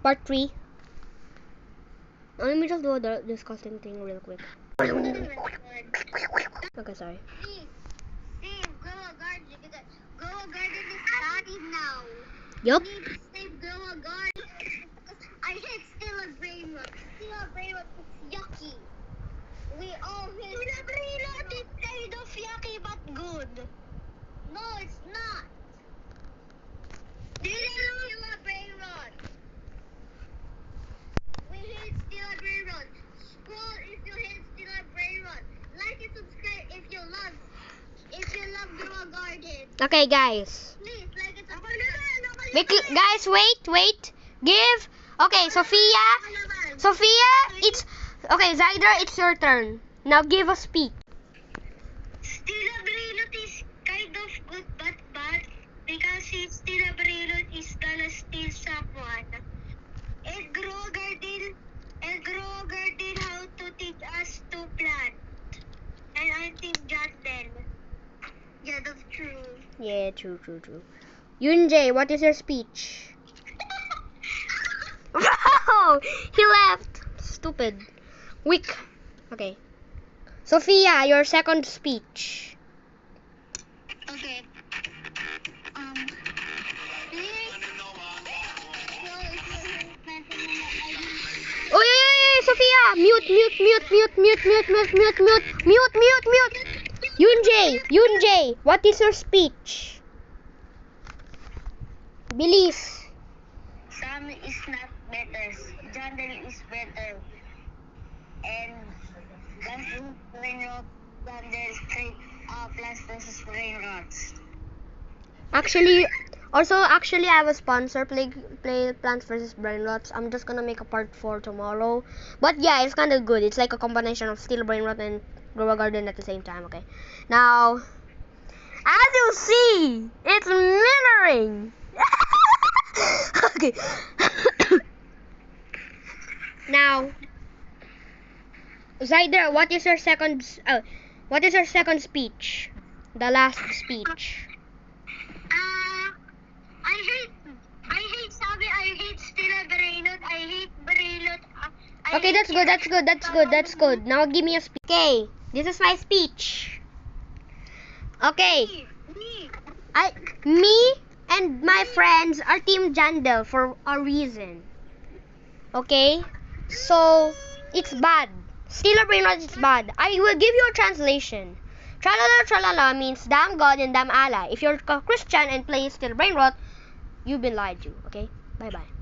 Part 3. Let me just do the disgusting thing real quick. Okay, sorry. Save Grow a Garden because Grow a Garden is dying now. Yup. We need to save Grow a Garden because I hate Stella Brainrot. Stella Brainrot is yucky. We all hate Stella Brainrot is kind of yucky but good. No, it's not. We hate Stella Brainrot. We hate Stella Brainrot. Scroll if you hate Stella Brainrot. Like and subscribe if you love Grow a Garden. Okay, guys. Please like and subscribe. Guys, wait. Give. Okay, Sophia, it's okay. Zyder, it's your turn. Now give a speech. Stella Brainrot is kind of good but bad because if Stella Brainrot is gonna steal someone. And Grow a Garden how to teach us to plant. And I think Justin. Yeah, that's true. Yeah, true. Yunjae, what is your speech? Wow, he left. Stupid. Weak. Okay. Sophia, your second speech. Okay. Oh, yeah, Sophia, mute. Yunjae, what is your speech? Bilis. Sam is not better. Jandel is better. And Brainrot, Jandel straight Plants vs Brainrots. Actually, I have a sponsor, play Plants vs Brainrots. I'm just gonna make a part 4 tomorrow. But yeah, it's kind of good. It's like a combination of Steel Brainrot and Grow a Garden at the same time. Okay. Now, as you see, it's mirroring. Okay. Now, Zyder, what is your second speech? The last speech. I hate Sabi, I hate Stella Brainrot, I hate Brainrot. Okay, that's good. Now give me a speech. Okay, this is my speech. Okay. Me and my friends are Team Jandel for a reason. Okay? So, it's bad. Stella Brainrot is bad. I will give you a translation. Tralala tralala means damn God and damn Allah. If you're a Christian and play Stella Brainrot, you've been lied to. Okay? Bye-bye.